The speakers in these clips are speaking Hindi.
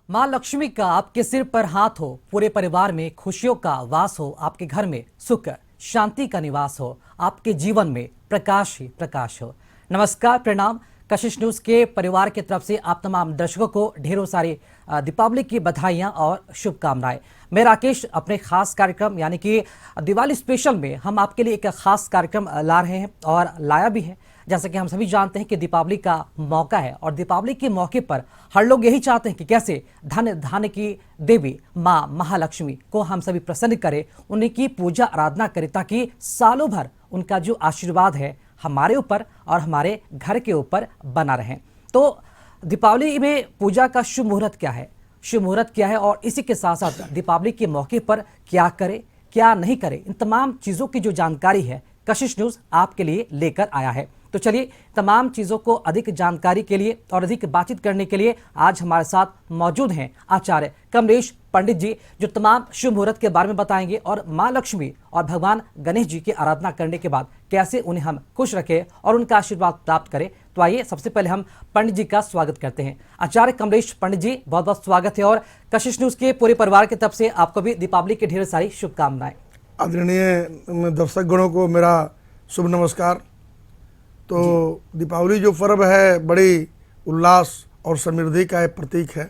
माँ लक्ष्मी का आपके सिर पर हाथ हो, पूरे परिवार में खुशियों का वास हो, आपके घर में सुख शांति का निवास हो, आपके जीवन में प्रकाश ही प्रकाश हो। नमस्कार, प्रणाम। कशिश न्यूज के परिवार की तरफ से आप तमाम दर्शकों को ढेरों सारी दीपावली की बधाइयां और शुभकामनाएं। मैं राकेश अपने खास कार्यक्रम यानी कि दिवाली स्पेशल में हम आपके लिए एक खास कार्यक्रम ला रहे हैं और लाया भी है। जैसा कि हम सभी जानते हैं कि दीपावली का मौका है और दीपावली के मौके पर हर लोग यही चाहते हैं कि कैसे धन धान्य की देवी माँ महालक्ष्मी को हम सभी प्रसन्न करें, उन्हीं की पूजा आराधना करें ताकि सालों भर उनका जो आशीर्वाद है हमारे ऊपर और हमारे घर के ऊपर बना रहे। तो दीपावली में पूजा का शुभ मुहूर्त क्या है, शुभ मुहूर्त क्या है और इसी के साथ साथ दीपावली के मौके पर क्या करें क्या नहीं करें, इन तमाम चीज़ों की जो जानकारी है कशिश न्यूज़ आपके लिए लेकर आया है। तो चलिए तमाम चीज़ों को अधिक जानकारी के लिए और अधिक बातचीत करने के लिए आज हमारे साथ मौजूद हैं आचार्य कमलेश पंडित जी, जो तमाम शुभ मुहूर्त के बारे में बताएंगे और माँ लक्ष्मी और भगवान गणेश जी की आराधना करने के बाद कैसे उन्हें हम खुश रखें और उनका आशीर्वाद प्राप्त करें। तो आइए सबसे पहले हम पंडित जी का स्वागत करते हैं। आचार्य कमलेश पंडित जी, बहुत बहुत स्वागत है और कशिश न्यूज़ के पूरे परिवार की तरफ से आपको भी दीपावली की ढेर सारी शुभकामनाएं। आदरणीय दर्शक गणों को मेरा शुभ नमस्कार। तो दीपावली जो पर्व है बड़ी उल्लास और समृद्धि का एक प्रतीक है।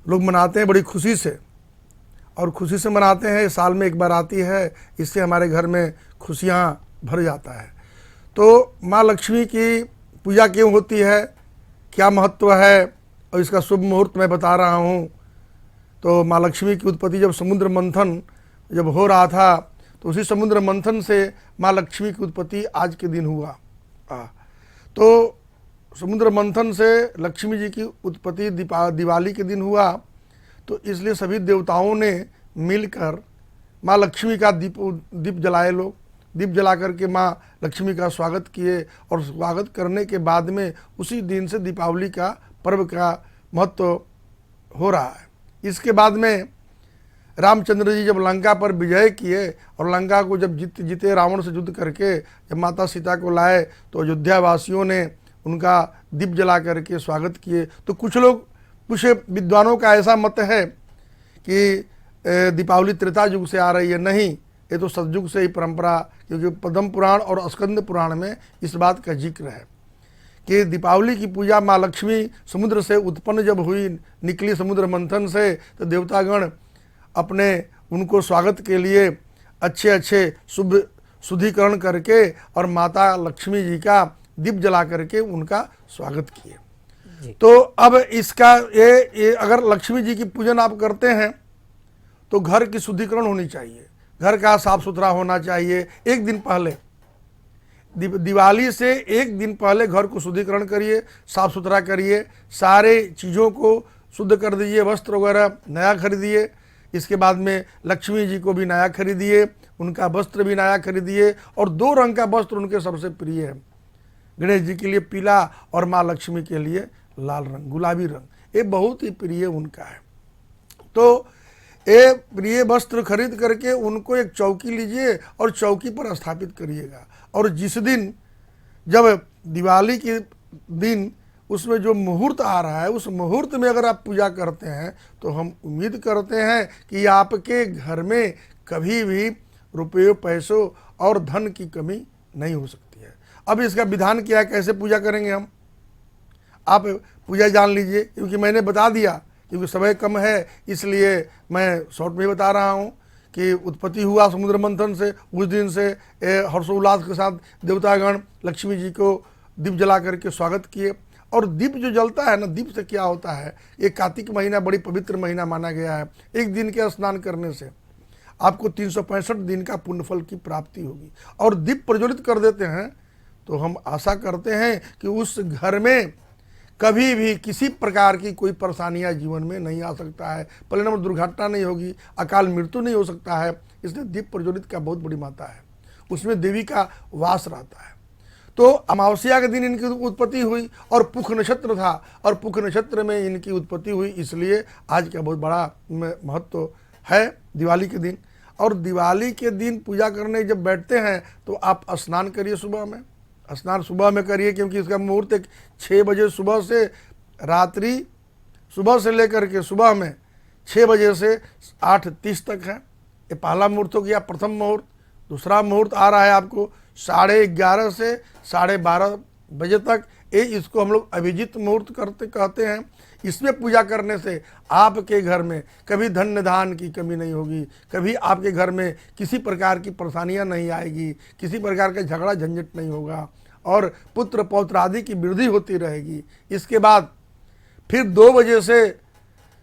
लोग मनाते हैं बड़ी खुशी से और खुशी से मनाते हैं, साल में एक बार आती है, इससे हमारे घर में खुशियाँ भर जाता है। तो माँ लक्ष्मी की पूजा क्यों होती है, क्या महत्व है और इसका शुभ मुहूर्त मैं बता रहा हूँ। तो माँ लक्ष्मी की उत्पत्ति जब समुद्र मंथन जब हो रहा था तो उसी समुद्र मंथन से माँ लक्ष्मी की उत्पत्ति आज के दिन हुआ। तो समुद्र मंथन से लक्ष्मी जी की उत्पत्ति दिवाली के दिन हुआ। तो इसलिए सभी देवताओं ने मिलकर माँ लक्ष्मी का दीप जलाए। लोग दीप जला करके माँ लक्ष्मी का स्वागत किए और स्वागत करने के बाद में उसी दिन से दीपावली का पर्व का महत्व हो रहा है। इसके बाद में रामचंद्र जी जब लंका पर विजय किए और लंका को जब जीते रावण से युद्ध करके जब माता सीता को लाए तो अयोध्या वासियों ने उनका दीप जला करके स्वागत किए। तो कुछ विद्वानों का ऐसा मत है कि दीपावली त्रेता युग से आ रही है, नहीं, ये तो सतयुग से ही परंपरा, क्योंकि पद्म पुराण और स्कंद पुराण में इस बात का जिक्र है कि दीपावली की पूजा माँ लक्ष्मी समुद्र से उत्पन्न जब हुई, निकली समुद्र मंथन से, तो देवतागण अपने उनको स्वागत के लिए अच्छे शुभ शुद्धिकरण करके और माता लक्ष्मी जी का दीप जला करके उनका स्वागत किए। तो अब इसका ये अगर लक्ष्मी जी की पूजन आप करते हैं तो घर की शुद्धिकरण होनी चाहिए, घर का साफ सुथरा होना चाहिए। एक दिन पहले दिवाली से एक दिन पहले घर को शुद्धिकरण करिए, साफ सुथरा करिए, सारे चीज़ों को शुद्ध कर दीजिए, वस्त्र वगैरह नया खरीदिए। इसके बाद में लक्ष्मी जी को भी नया खरीदिए, उनका वस्त्र भी नया खरीदिए और 2 रंग का वस्त्र उनके सबसे प्रिय है। गणेश जी के लिए पीला और माँ लक्ष्मी के लिए लाल रंग, गुलाबी रंग, ये बहुत ही प्रिय उनका है। तो ये प्रिय वस्त्र खरीद करके उनको एक चौकी लीजिए और चौकी पर स्थापित करिएगा। और जिस दिन जब दिवाली के दिन उसमें जो मुहूर्त आ रहा है, उस मुहूर्त में अगर आप पूजा करते हैं तो हम उम्मीद करते हैं कि आपके घर में कभी भी रुपये पैसों और धन की कमी नहीं हो सकती है। अब इसका विधान क्या है, कैसे पूजा करेंगे हम, आप पूजा जान लीजिए, क्योंकि मैंने बता दिया, क्योंकि समय कम है इसलिए मैं शॉर्ट में बता रहा हूँ कि उत्पत्ति हुआ समुद्र मंथन से, उस दिन से हर्षोल्लास के साथ देवतागण लक्ष्मी जी को दीप जला करके स्वागत किए। और दीप जो जलता है ना, दीप से क्या होता है, ये कार्तिक महीना बड़ी पवित्र महीना माना गया है। एक दिन के स्नान करने से आपको 365 दिन का पुण्यफल की प्राप्ति होगी। और दीप प्रज्वलित कर देते हैं तो हम आशा करते हैं कि उस घर में कभी भी किसी प्रकार की कोई परेशानियां जीवन में नहीं आ सकता है, परिणाम दुर्घटना नहीं होगी, अकाल मृत्यु नहीं हो सकता है। इसलिए दीप प्रज्वलित का बहुत बड़ी मात्रा है, उसमें देवी का वास रहता है। तो अमावस्या के दिन इनकी उत्पत्ति हुई और पुख नक्षत्र था और पुख नक्षत्र में इनकी उत्पत्ति हुई, इसलिए आज का बहुत बड़ा महत्व है दिवाली के दिन। और दिवाली के दिन पूजा करने जब बैठते हैं तो आप स्नान करिए, सुबह में स्नान सुबह में करिए, क्योंकि इसका मुहूर्त 6 बजे सुबह से रात्रि सुबह से लेकर के सुबह में 6 बजे से 8:30 तक है, ये पहला मुहूर्त हो गया, प्रथम मुहूर्त। दूसरा मुहूर्त आ रहा है आपको 11:30 से 12:30 बजे तक, ये इसको हम लोग अभिजीत मुहूर्त कहते हैं। इसमें पूजा करने से आपके घर में कभी धन धान की कमी नहीं होगी, कभी आपके घर में किसी प्रकार की परेशानियां नहीं आएगी, किसी प्रकार का झगड़ा झंझट नहीं होगा और पुत्र पौत्र आदि की वृद्धि होती रहेगी। इसके बाद फिर 2 बजे से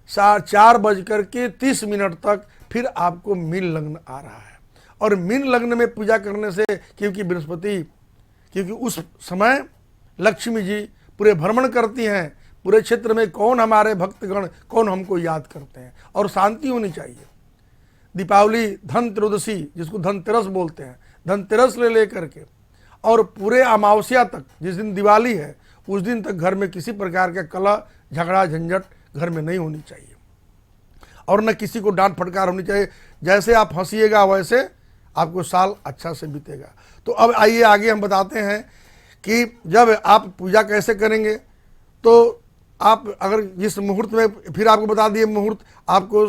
4:30 तक फिर आपको मीन लग्न आ रहा है। और मीन लग्न में पूजा करने से, क्योंकि उस समय लक्ष्मी जी पूरे भ्रमण करती हैं, पूरे क्षेत्र में कौन हमारे भक्तगण कौन हमको याद करते हैं, और शांति होनी चाहिए। दीपावली धन त्रयोदशी, जिसको धनतेरस बोलते हैं, धनतेरस ले लेकर के और पूरे अमावस्या तक, जिस दिन दिवाली है उस दिन तक घर में किसी प्रकार का कलह झगड़ा झंझट घर में नहीं होनी चाहिए, और न किसी को डांट फटकार होनी चाहिए। जैसे आप हंसीएगा वैसे आपको साल अच्छा से बीतेगा। तो अब आइए आगे हम बताते हैं कि जब आप पूजा कैसे करेंगे। तो आप अगर जिस मुहूर्त में, फिर आपको बता दिए मुहूर्त आपको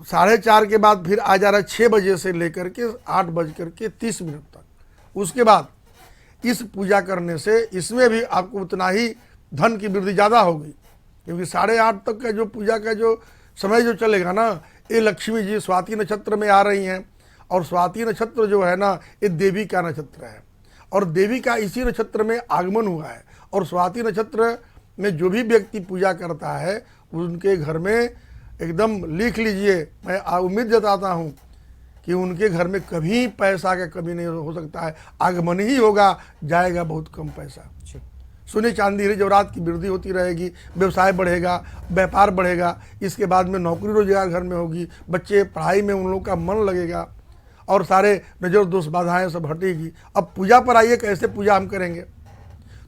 4:30 के बाद फिर आ जा रहा है 6 बजे से लेकर के 8:30 तक। उसके बाद इस पूजा करने से इसमें भी आपको उतना ही धन की वृद्धि ज़्यादा होगी, क्योंकि 8:30 तक का जो पूजा का जो समय जो चलेगा ना, ये लक्ष्मी जी स्वाति नक्षत्र में आ रही हैं, और स्वाति नक्षत्र जो है ना, ये देवी का नक्षत्र है, और देवी का इसी नक्षत्र में आगमन हुआ है। और स्वाति नक्षत्र में जो भी व्यक्ति पूजा करता है उनके घर में एकदम लिख लीजिए, मैं उम्मीद जताता हूँ कि उनके घर में कभी पैसा का कमी नहीं हो सकता है, आगमन ही होगा, जाएगा बहुत कम पैसा। सोने चांदी हीरे जवाहरात की वृद्धि होती रहेगी, व्यवसाय बढ़ेगा, व्यापार बढ़ेगा, इसके बाद में नौकरी रोजगार घर में होगी, बच्चे पढ़ाई में उन लोगों का मन लगेगा, और सारे नजर दोष बाधाएं सब हटेगी। अब पूजा पर आइए, कैसे पूजा हम करेंगे।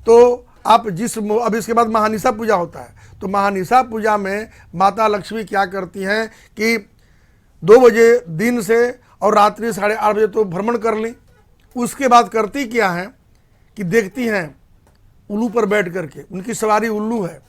तो आप अब इसके बाद महानिसा पूजा होता है। तो महानिसा पूजा में माता लक्ष्मी क्या करती हैं कि 2 बजे दिन से और रात्रि 8:30 बजे तो भ्रमण कर ली। उसके बाद करती क्या है कि देखती हैं उल्लू पर बैठ करके, उनकी सवारी उल्लू है,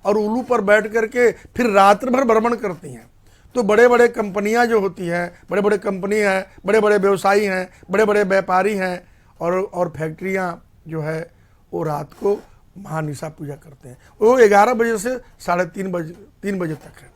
और उल्लू पर बैठ करके फिर रात्र भर भ्रमण करती हैं। तो बड़े बड़े कंपनियां जो होती हैं, बड़े बड़े कंपनी हैं, बड़े बड़े व्यवसायी हैं, बड़े बड़े व्यापारी हैं, और फैक्ट्रियां जो है वो रात को महानिसा पूजा करते हैं। वो 11 बजे से 3:30 बजे तक है।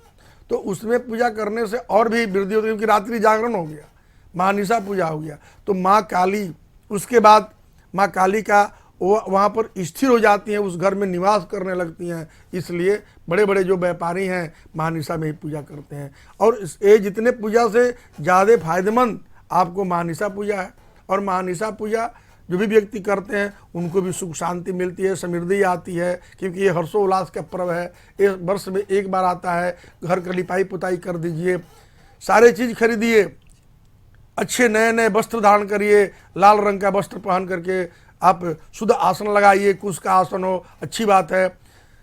तो उसमें पूजा करने से और भी वृद्धि होती है, क्योंकि रात्रि जागरण हो गया, महानिसा पूजा हो गया। तो माँ काली, उसके बाद माँ काली का वो वहाँ पर स्थिर हो जाती हैं, उस घर में निवास करने लगती हैं। इसलिए बड़े बड़े जो व्यापारी हैं महानिसा में ही पूजा करते हैं। और ये जितने पूजा से ज़्यादा फायदेमंद आपको महानिसा पूजा है। और महानिसा पूजा जो भी व्यक्ति करते हैं उनको भी सुख शांति मिलती है, समृद्धि आती है, क्योंकि ये हर्षोल्लास का पर्व है। ये वर्ष में एक बार आता है। घर का लिपाई पुताई कर दीजिए, सारे चीज़ खरीदिए, अच्छे नए नए वस्त्र धारण करिए, लाल रंग का वस्त्र पहन करके आप शुद्ध आसन लगाइए, कुश का आसन हो, अच्छी बात है,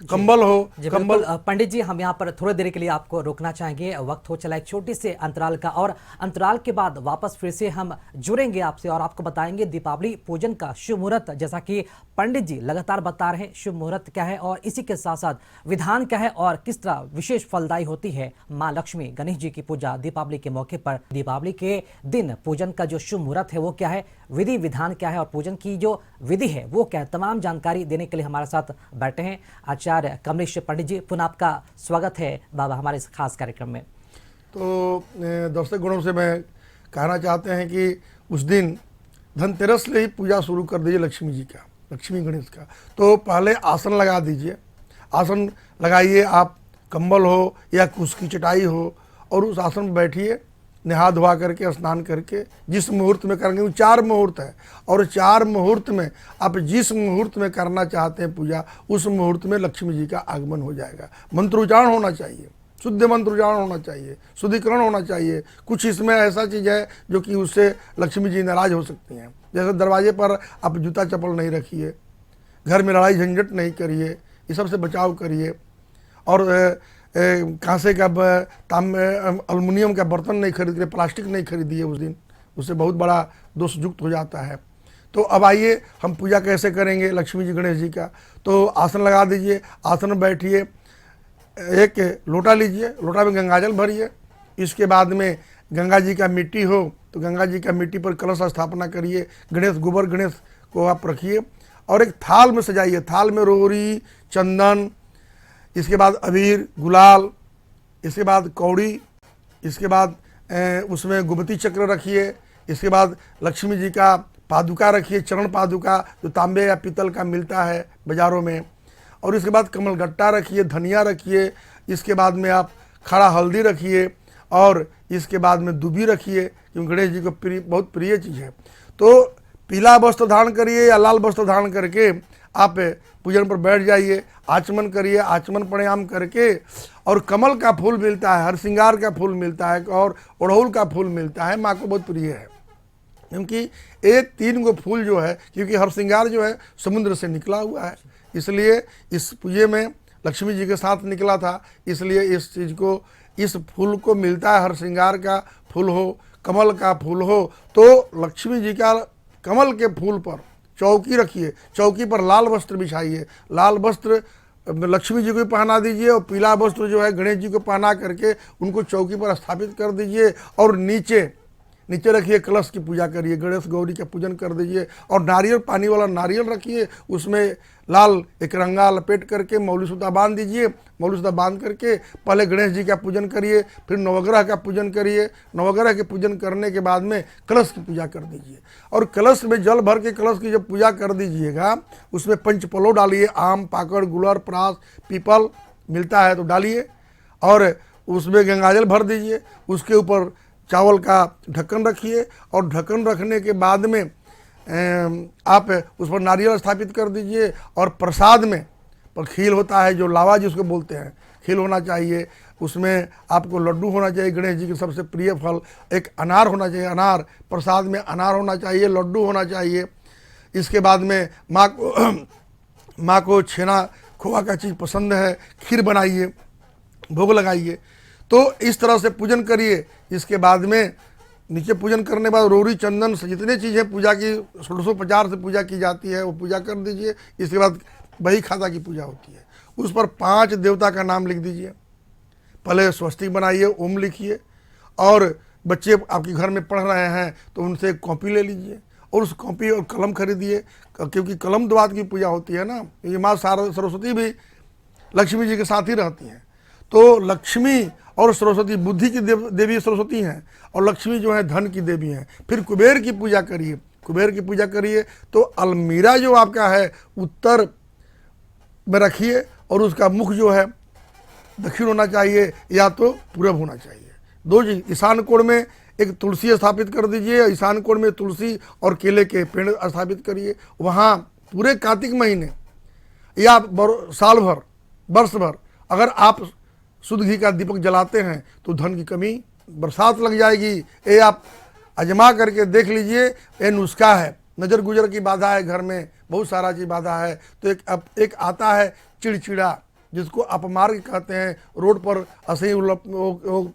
कंबल हो, कंबल। पंडित जी, हम यहाँ पर थोड़ी देर के लिए आपको रोकना चाहेंगे, वक्त हो चला एक छोटे से अंतराल का, और अंतराल के बाद वापस फिर से हम जुड़ेंगे आपसे और आपको बताएंगे दीपावली पूजन का शुभ मुहूर्त, जैसा कि पंडित जी लगातार बता रहे हैं शुभ मुहूर्त क्या है, और इसी के साथ साथ विधान क्या है और किस तरह विशेष फलदायी होती है माँ लक्ष्मी गणेश जी की पूजा दीपावली के मौके पर। दीपावली के दिन पूजन का जो शुभ मुहूर्त है वो क्या है, विधि विधान क्या है, और पूजन की जो विधि है वो क्या है, तमाम जानकारी देने के लिए हमारे साथ बैठे हैं आचार्य कमलेश पंडित जी। पुनः आपका स्वागत है बाबा हमारे इस खास कार्यक्रम में। तो दर्शक गणों से मैं कहना चाहते हैं कि उस दिन धनतेरस से ही पूजा शुरू कर दीजिए लक्ष्मी जी का, लक्ष्मी गणेश का। तो पहले आसन लगा दीजिए, आसन लगाइए, आप कंबल हो या कुश की चटाई हो, और उस आसन में बैठिए, नहा धोवा करके स्नान करके जिस मुहूर्त में करेंगे, वो 4 मुहूर्त है, और 4 मुहूर्त में आप जिस मुहूर्त में करना चाहते हैं पूजा, उस मुहूर्त में लक्ष्मी जी का आगमन हो जाएगा। मंत्रोच्चारण होना चाहिए, शुद्ध मंत्रोच्चारण होना चाहिए, शुद्धिकरण होना चाहिए। कुछ इसमें ऐसा चीज़ है जो कि उससे लक्ष्मी जी नाराज हो सकती हैं, जैसे दरवाजे पर आप जूता चप्पल नहीं रखिए, घर में लड़ाई झंझट नहीं करिए, ये सब से बचाव करिए, और कांसे का एल्युमिनियम का बर्तन नहीं खरीदिए, प्लास्टिक नहीं खरीदिए उस दिन, उससे बहुत बड़ा दोष युक्त हो जाता है। तो अब आइए हम पूजा कैसे करेंगे लक्ष्मी जी गणेश जी का। तो आसन लगा दीजिए, आसन में बैठिए, एक लोटा लीजिए, लोटा में गंगाजल भरिए। इसके बाद में गंगा जी का मिट्टी हो तो गंगा जी का मिट्टी पर कलश स्थापना करिए। गणेश गोबर गणेश को आप रखिए और एक थाल में सजाइए। थाल में रोरी, चंदन, इसके बाद अबीर, गुलाल, इसके बाद कौड़ी, इसके बाद उसमें गुमती चक्र रखिए। इसके बाद लक्ष्मी जी का पादुका रखिए, चरण पादुका जो तांबे या पीतल का मिलता है बाज़ारों में। और इसके बाद कमल गट्टा रखिए, धनिया रखिए। इसके बाद में आप खड़ा हल्दी रखिए और इसके बाद में दूबी रखिए, क्योंकि गणेश जी को बहुत प्रिय चीज़ है। तो पीला वस्त्र धारण करिए या लाल वस्त्र धारण करके आप पूजन पर बैठ जाइए, आचमन करिए। आचमन प्राणायाम करके, और कमल का फूल मिलता है, हरसिंगार का फूल मिलता है और अड़हुल का फूल मिलता है, माँ को बहुत प्रिय है। क्योंकि ये 3 गो फूल जो है, क्योंकि हरसिंगार जो है समुद्र से निकला हुआ है, इसलिए इस पूजे में लक्ष्मी जी के साथ निकला था, इसलिए इस चीज़ को, इस फूल को मिलता है। हरसिंगार का फूल हो, कमल का फूल हो, तो लक्ष्मी जी का कमल के फूल पर चौकी रखिए। चौकी पर लाल वस्त्र बिछाइए। लाल वस्त्र लक्ष्मी जी को पहना दीजिए और पीला वस्त्र जो है गणेश जी को पहना करके उनको चौकी पर स्थापित कर दीजिए। और नीचे रखिए, कलश की पूजा करिए, गणेश गौरी का पूजन कर दीजिए। और नारियल, पानी वाला नारियल रखिए, उसमें लाल एक रंगा लपेट करके मौली सूता बांध दीजिए। मौली सूता बांध करके पहले गणेश जी का पूजन करिए, फिर नवग्रह का पूजन करिए। नवग्रह के पूजन करने के बाद में कलश की पूजा कर दीजिए। और कलश में जल भर के कलश की जब पूजा कर दीजिएगा, उसमें पंचपलो डालिए, आम, पाकड़, गुलर, परास, पीपल मिलता है तो डालिए। और उसमें गंगाजल भर दीजिए। उसके ऊपर चावल का ढक्कन रखिए और ढक्कन रखने के बाद में आप उस पर नारियल स्थापित कर दीजिए। और प्रसाद में पर खील होता है, जो लावा जिसको बोलते हैं, खील होना चाहिए। उसमें आपको लड्डू होना चाहिए, गणेश जी के सबसे प्रिय फल। एक अनार होना चाहिए, अनार प्रसाद में अनार होना चाहिए, लड्डू होना चाहिए। इसके बाद में माँ को छेना खोआ का चीज़ पसंद है, खीर बनाइए, भोग लगाइए। तो इस तरह से पूजन करिए। इसके बाद में नीचे पूजन करने के बाद रोरी, चंदन से जितने चीज़ें पूजा की 1650 से पूजा की जाती है वो पूजा कर दीजिए। इसके बाद बही खाता की पूजा होती है, उस पर 5 देवता का नाम लिख दीजिए। पहले स्वस्तिक बनाइए, ओम लिखिए। और बच्चे आपके घर में पढ़ रहे हैं तो उनसे एक कॉपी ले लीजिए और उस कॉपी और कलम खरीदिए, क्योंकि कलम द्वात की पूजा होती है ना। ये माँ सरस्वती भी लक्ष्मी जी के साथ ही रहती हैं। तो लक्ष्मी और सरस्वती बुद्धि की देवी सरस्वती हैं, और लक्ष्मी जो है धन की देवी हैं। फिर कुबेर की पूजा करिए। कुबेर की पूजा करिए तो अलमीरा जो आपका है उत्तर में रखिए, और उसका मुख जो है दक्षिण होना चाहिए या तो पूरब होना चाहिए। 2 चीज। ईशान कोण में एक तुलसी स्थापित कर दीजिए। ईशान कोण में तुलसी और केले के पेड़ स्थापित करिए। वहाँ पूरे कार्तिक महीने या साल भर, वर्ष भर अगर आप शुद्ध घी का दीपक जलाते हैं तो धन की कमी, बरसात लग जाएगी। ये आप आजमा करके देख लीजिए। ये नुस्खा है। नज़र गुजर की बाधा है, घर में बहुत सारा चीज़ बाधा है, तो एक आता है चिड़चिड़ा, जिसको अपमार्ग कहते हैं। रोड पर ऐसे ही वो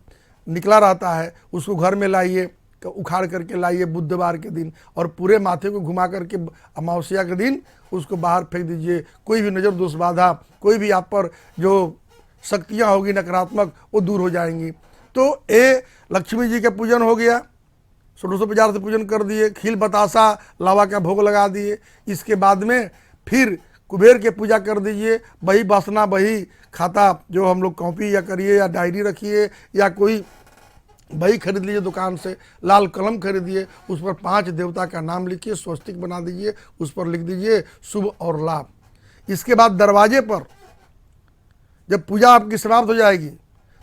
निकला रहता है, उसको घर में लाइए, उखाड़ करके लाइए बुधवार के दिन, और पूरे माथे को घुमा करके अमावस्या के दिन उसको बाहर फेंक दीजिए। कोई भी नज़र दोष बाधा, कोई भी आप पर जो शक्तियाँ होगी नकारात्मक, वो दूर हो जाएंगी। तो ये लक्ष्मी जी का पूजन हो गया। 1650 से पूजन कर दिए, खील बतासा लावा का भोग लगा दिए। इसके बाद में फिर कुबेर के पूजा कर दीजिए। बही बसना, बही खाता जो हम लोग कॉपी या करिए या डायरी रखिए, या कोई बही खरीद लीजिए दुकान से, लाल कलम खरीदिए, उस पर 5 देवता का नाम लिखिए, स्वस्तिक बना दीजिए, उस पर लिख दीजिए शुभ और लाभ। इसके बाद दरवाजे पर जब पूजा आपकी समाप्त हो जाएगी,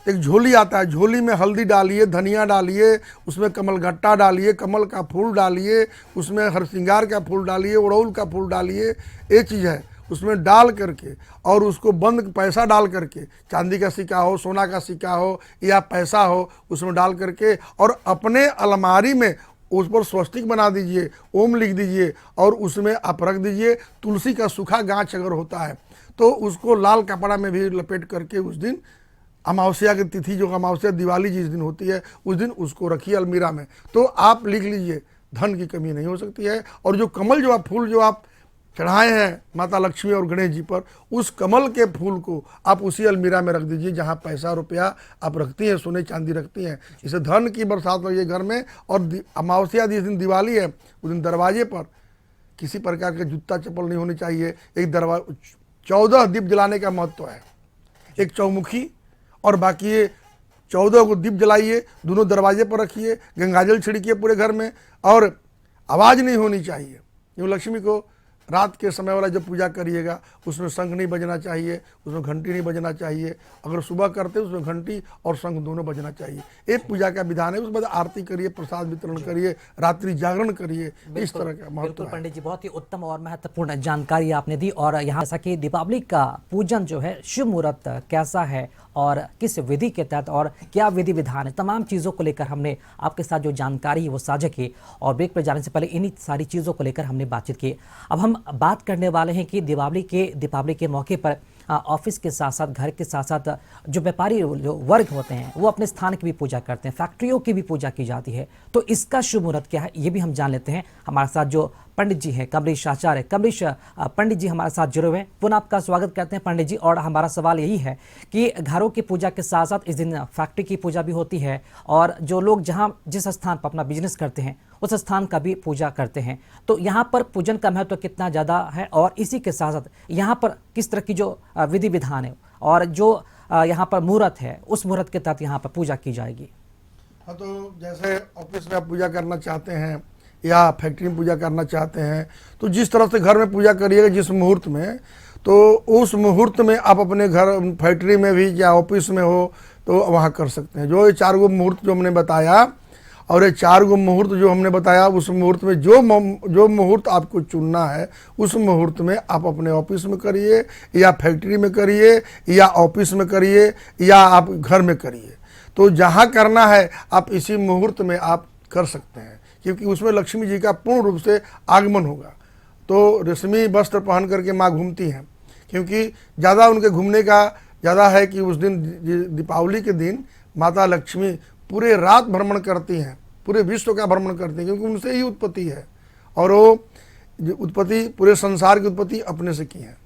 एक झोली आता है, झोली में हल्दी डालिए, धनिया डालिए, उसमें कमल गट्टा डालिए, कमल का फूल डालिए, उसमें हरसिंगार का फूल डालिए, अड़हुल का फूल डालिए। ये चीज़ है, उसमें डाल करके और उसको बंद पैसा डाल करके, चांदी का सिक्का हो, सोना का सिक्का हो या पैसा हो, उसमें डाल करके और अपने अलमारी में उस पर स्वस्तिक बना दीजिए, ओम लिख दीजिए, और उसमें आप रख दीजिए तुलसी का सूखा गाछ अगर होता है तो उसको लाल कपड़ा में भी लपेट करके उस दिन अमावस्या की तिथि, जो अमावस्या दिवाली जिस दिन होती है उस दिन उसको रखिए अलमीरा में। तो आप लिख लीजिए, धन की कमी नहीं हो सकती है। और जो कमल जो आप फूल जो आप चढ़ाए हैं माता लक्ष्मी और गणेश जी पर, उस कमल के फूल को आप उसी अलमीरा में रख दीजिए जहाँ पैसा रुपया आप रखती हैं, सोने चांदी रखती हैं। इससे धन की बरसात लगी घर में। और अमावस्या जिस दिन दिवाली है उस दिन दरवाजे पर किसी प्रकार का जूता चप्पल नहीं होनी चाहिए। एक 14 दीप जलाने का महत्व है, एक चौमुखी और बाकी ये 14 को दीप जलाइए, दोनों दरवाजे पर रखिए, गंगाजल छिड़किए पूरे घर में। और आवाज़ नहीं होनी चाहिए, क्योंकि लक्ष्मी को रात के समय वाला जब पूजा करिएगा उसमें शंख नहीं बजना चाहिए, उसमें घंटी नहीं बजना चाहिए। अगर सुबह करते उसमें घंटी और शंख दोनों बजना चाहिए। एक पूजा का विधान है। उसके बाद आरती करिए, प्रसाद वितरण करिए, रात्रि जागरण करिए, इस तरह का महत्व बिल्कुल है। पंडित जी, बहुत ही उत्तम और महत्वपूर्ण जानकारी आपने दी। और यहाँ जैसा कि दीपावली का पूजन जो है, शुभ मुहूर्त कैसा है और किस विधि के तहत और क्या विधि विधान है, तमाम चीज़ों को लेकर हमने आपके साथ जो जानकारी है वो साझा की। और ब्रेक पर जाने से पहले इन्हीं सारी चीज़ों को लेकर हमने बातचीत की। अब हम बात करने वाले हैं कि दीपावली के मौके पर ऑफिस के साथ साथ, घर के साथ साथ जो व्यापारी जो वर्ग होते हैं वो अपने स्थान की भी पूजा करते हैं, फैक्ट्रियों की भी पूजा की जाती है। तो इसका शुभ मुहूर्त क्या है ये भी हम जान लेते हैं। हमारे साथ जो पंडित जी हैं, कमलेश आचार्य, कमलेश पंडित जी हमारे साथ जुड़े हुए हैं। पुनः आपका स्वागत करते हैं पंडित जी। और हमारा सवाल यही है कि घरों की पूजा के साथ साथ इस दिन फैक्ट्री की पूजा भी होती है, और जो लोग जहाँ जिस स्थान पर अपना बिजनेस करते हैं उस स्थान का भी पूजा करते हैं। तो यहाँ पर पूजन का महत्व कितना ज़्यादा है, और इसी के साथ साथ यहाँ पर किस तरह की जो विधि विधान है और जो यहाँ पर मुहूर्त है उस मुहूर्त के तहत यहाँ पर पूजा की जाएगी। हाँ, तो जैसे ऑफिस में आप पूजा करना चाहते हैं या फैक्ट्री में पूजा करना चाहते हैं, तो जिस तरह से घर में पूजा करिएगा जिस मुहूर्त में, तो उस मुहूर्त में आप अपने घर फैक्ट्री में भी या ऑफिस में हो तो वहाँ कर सकते हैं। जो ये 4 गो मुहूर्त जो हमने बताया, और ये 4 गो मुहूर्त जो हमने बताया, उस मुहूर्त में जो मुहूर्त आपको चुनना है उस मुहूर्त में आप अपने ऑफिस में करिए या फैक्ट्री में करिए या ऑफिस में करिए या आप घर में करिए। तो जहाँ करना है आप इसी मुहूर्त में आप कर सकते हैं, क्योंकि उसमें लक्ष्मी जी का पूर्ण रूप से आगमन होगा। तो रेशमी वस्त्र पहन करके माँ घूमती हैं, क्योंकि ज़्यादा उनके घूमने का ज़्यादा है कि उस दिन दीपावली के दिन माता लक्ष्मी पूरे रात भ्रमण करती हैं, पूरे विश्व का भ्रमण करती हैं, क्योंकि उनसे ही उत्पत्ति है और वो उत्पत्ति पूरे संसार की उत्पत्ति अपने से की है।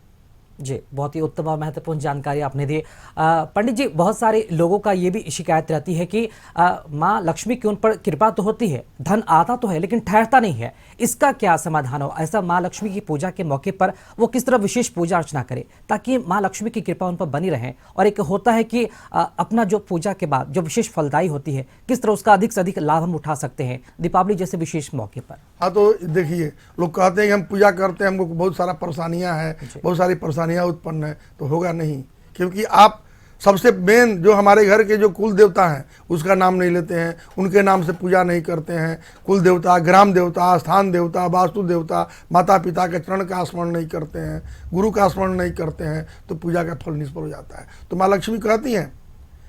जी, बहुत ही उत्तम और महत्वपूर्ण जानकारी आपने दी। पंडित जी, बहुत सारे लोगों का ये भी शिकायत रहती है कि माँ लक्ष्मी की उन पर कृपा तो होती है, धन आता तो है लेकिन ठहरता नहीं है। इसका क्या समाधान हो? ऐसा माँ लक्ष्मी की पूजा के मौके पर वो किस तरह विशेष पूजा अर्चना करे ताकि माँ लक्ष्मी की कृपा उन पर बनी रहे? और एक होता है कि अपना जो पूजा के बाद जो विशेष फलदायी होती है, किस तरह उसका अधिक से अधिक लाभ हम उठा सकते हैं दीपावली जैसे विशेष मौके पर? हाँ, तो देखिए, लोग कहते हैं कि हम पूजा करते हैं, हमको बहुत सारा परेशानियाँ हैं, बहुत सारी परेशानियाँ उत्पन्न है, तो होगा नहीं। क्योंकि आप सबसे मेन जो हमारे घर के जो कुल देवता हैं उसका नाम नहीं लेते हैं, उनके नाम से पूजा नहीं करते हैं। कुल देवता, ग्राम देवता, स्थान देवता, वास्तु देवता, माता पिता के चरण का स्मरण नहीं करते हैं, गुरु का स्मरण नहीं करते हैं, तो पूजा का फल निष्फल हो जाता है। तो माँ लक्ष्मी कहती हैं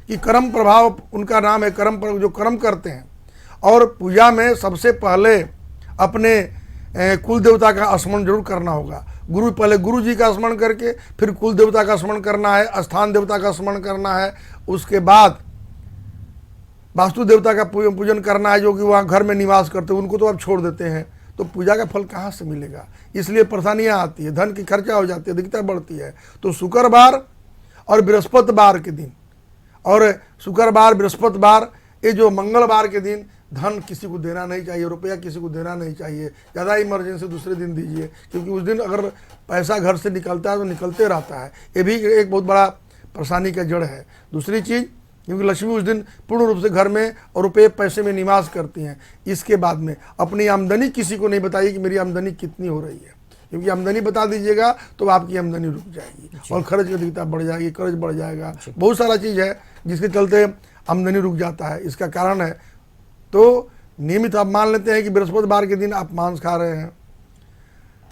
कि कर्म प्रभाव उनका नाम है, कर्म पर जो कर्म करते हैं। और पूजा में सबसे पहले अपने कुल देवता का स्मरण जरूर करना होगा। पहले गुरु जी का स्मरण करके फिर कुल देवता का स्मरण करना है, स्थान देवता का स्मरण करना है, उसके बाद वास्तु देवता का पूजन करना है, जो कि वहाँ घर में निवास करते हैं, उनको तो आप छोड़ देते हैं। तो पूजा का फल कहाँ से मिलेगा? इसलिए परेशानियाँ आती है, धन की खर्चा हो जाती है, अधिकता बढ़ती है। तो शुक्रवार और बृहस्पतिवार के दिन, और शुक्रवार बृहस्पतिवार, ये जो मंगलवार के दिन धन किसी को देना नहीं चाहिए, रुपया किसी को देना नहीं चाहिए। ज़्यादा इमरजेंसी दूसरे दिन दीजिए, क्योंकि उस दिन अगर पैसा घर से निकलता है तो निकलते रहता है। ये भी एक बहुत बड़ा परेशानी का जड़ है। दूसरी चीज़, क्योंकि लक्ष्मी उस दिन पूर्ण रूप से घर में और रुपये पैसे में निवास करती हैं। इसके बाद में अपनी आमदनी किसी को नहीं बताइए कि मेरी आमदनी कितनी हो रही है, क्योंकि आमदनी बता दीजिएगा तो आपकी आमदनी रुक जाएगी और खर्च की अधिकता बढ़ जाएगी, कर्ज बढ़ जाएगा। बहुत सारा चीज़ है जिसके चलते आमदनी रुक जाता है। इसका कारण है, तो नियमित आप मान लेते हैं कि बृहस्पतिवार के दिन आप मांस खा रहे हैं,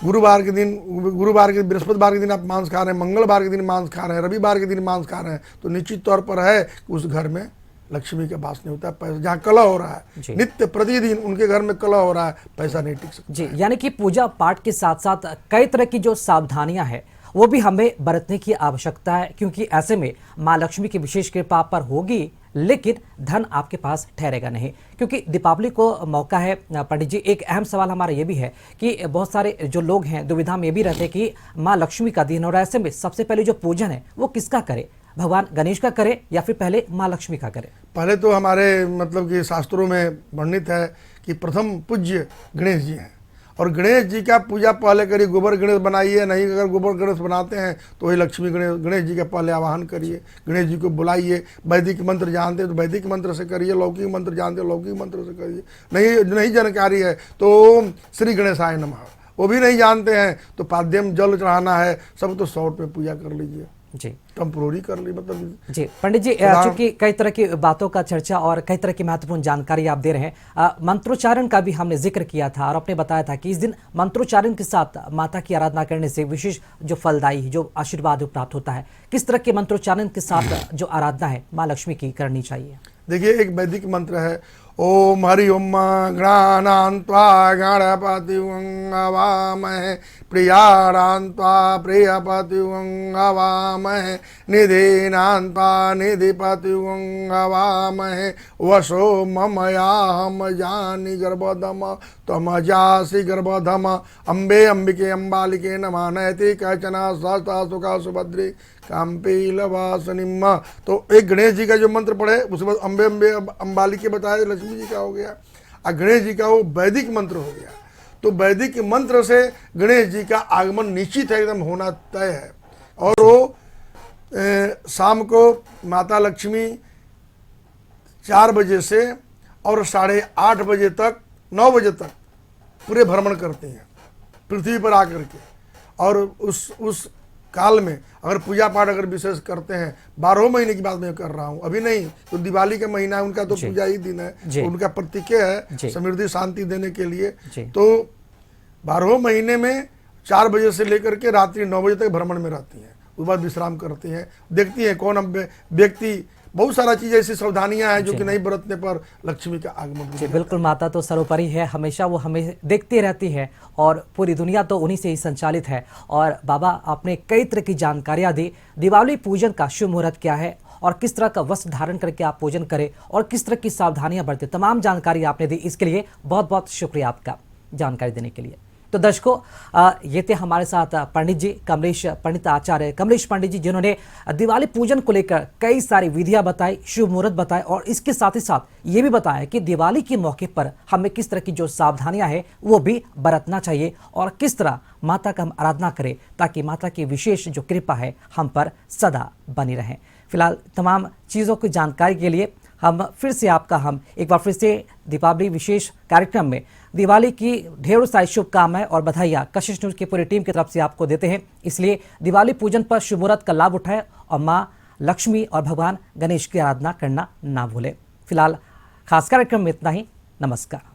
बृहस्पतिवार के दिन आप मांस खा रहे हैं, मंगलवार के दिन मांस खा रहे हैं, रविवार के दिन मांस खा रहे हैं, तो निश्चित तौर पर है कि उस घर में लक्ष्मी का वास नहीं होता है। पैसा जहाँ कलह हो रहा है, नित्य प्रतिदिन उनके घर में कलह हो रहा है, पैसा नहीं टिक सकता। जी, यानी कि पूजा पाठ के साथ साथ कई तरह की जो सावधानियां हैं वो भी हमें बरतने की आवश्यकता है, क्योंकि ऐसे में माँ लक्ष्मी की विशेष कृपा पर होगी लेकिन धन आपके पास ठहरेगा नहीं। क्योंकि दीपावली को मौका है पंडित जी, एक अहम सवाल हमारा ये भी है कि बहुत सारे जो लोग हैं दुविधा में ये भी रहते हैं कि माँ लक्ष्मी का दिन, और ऐसे में सबसे पहले जो पूजन है वो किसका करे, भगवान गणेश का करे या फिर पहले माँ लक्ष्मी का करे? पहले तो हमारे मतलब कि शास्त्रों में वर्णित है कि प्रथम पूज्य गणेश जी हैं, और गणेश जी का पूजा पहले करिए। गोबर गणेश बनाइए, नहीं अगर गोबर गणेश बनाते हैं तो वही लक्ष्मी गणेश जी का पहले आवाहन करिए, गणेश जी को बुलाइए। वैदिक मंत्र जानते हैं तो वैदिक मंत्र से करिए, लौकिक मंत्र जानते हैं लौकिक मंत्र से करिए। नहीं जानकारी है तो ओम श्री गणेशाय नमः, वो भी नहीं जानते हैं तो पाद्यम जल चढ़ाना है, सब तो 100 पे पूजा कर लीजिए जी, टेम्पोररी कर ली मतलब। जी पंडित जी, चूंकि कई तरह की बातों का चर्चा और कई तरह की महत्वपूर्ण जानकारी आप दे रहे हैं, मंत्रोच्चारण का भी हमने जिक्र किया था और आपने बताया था कि इस दिन मंत्रोच्चारण के साथ माता की आराधना करने से विशेष जो फलदायी जो आशीर्वाद प्राप्त होता है, किस तरह के मंत्रोच्चारण के साथ जो आराधना है माँ लक्ष्मी की करनी चाहिए? देखिए, एक वैदिक मंत्र है, ओम हरि ओम गणानान्त्वा गणपतिं प्रियाणान्त्वा प्रियपतिं निधीनान्त्वा निधिपतिं वशो ममयाहम जानि गर्भधम त्वमजासि गर्भधम अम्बे अम्बिके अम्बालिके नमः नयति कचना सहस्ता सुखा सुभद्री काम्पीलवासनिम। तो एक गणेश जी का जो मंत्र पढ़े, उसके बाद अम्बे अम्बे अम्बालिके बताया, लक्ष्मी जी का हो गया, और गणेश जी का वो वैदिक मंत्र हो गया। तो वैदिक मंत्र से गणेश जी का आगमन निश्चित है, एकदम होना तय है। और वो शाम को माता लक्ष्मी 4 बजे से और 8:30 बजे तक 9 बजे तक पूरे भ्रमण करती हैं पृथ्वी पर आकर के। और उस काल में अगर पूजा पाठ अगर विशेष करते हैं, 12 महीने की बात मैं कर रहा हूँ, अभी नहीं, तो दिवाली का महीना है, उनका तो पूजा ही दिन है, तो उनका प्रतीक है समृद्धि शांति देने के लिए। तो 12 महीने में 4 बजे से लेकर के रात्रि 9 बजे तक भ्रमण में रहती हैं, उसके बाद विश्राम करती हैं, देखती हैं कौन व्यक्ति। बहुत सारा चीज़ ऐसी सावधानियां हैं जो कि नहीं बरतने पर लक्ष्मी का आगमन। जी बिल्कुल, माता तो सर्वोपरि है, हमेशा वो हमें देखती रहती है और पूरी दुनिया तो उन्हीं से ही संचालित है। और बाबा, आपने कई तरह की जानकारियां दी। दिवाली पूजन का शुभ मुहूर्त क्या है और किस तरह का वस्त्र धारण करके आप पूजन करें और किस तरह की सावधानियां बरतें, तमाम जानकारी आपने दी। इसके लिए बहुत बहुत शुक्रिया आपका जानकारी देने के लिए। तो दर्शकों, ये थे हमारे साथ पंडित जी कमलेश पंडित आचार्य कमलेश पंडित जी, जिन्होंने दिवाली पूजन को लेकर कई सारी विधियां बताई, शुभ मुहूर्त बताए और इसके साथ ही साथ ये भी बताया कि दिवाली के मौके पर हमें किस तरह की जो सावधानियां हैं वो भी बरतना चाहिए और किस तरह माता का हम आराधना करें ताकि माता की विशेष जो कृपा है हम पर सदा बनी रहे। फिलहाल तमाम चीज़ों की जानकारी के लिए हम फिर से एक बार फिर से दीपावली विशेष कार्यक्रम में दिवाली की ढेरों सारी शुभकामनाएं और बधाइयां कशिश न्यूज की पूरी टीम की तरफ से आपको देते हैं। इसलिए दिवाली पूजन पर शुभ मुहूर्त का लाभ उठाएं और मां लक्ष्मी और भगवान गणेश की आराधना करना ना भूलें। फिलहाल खास कार्यक्रम में इतना ही। नमस्कार।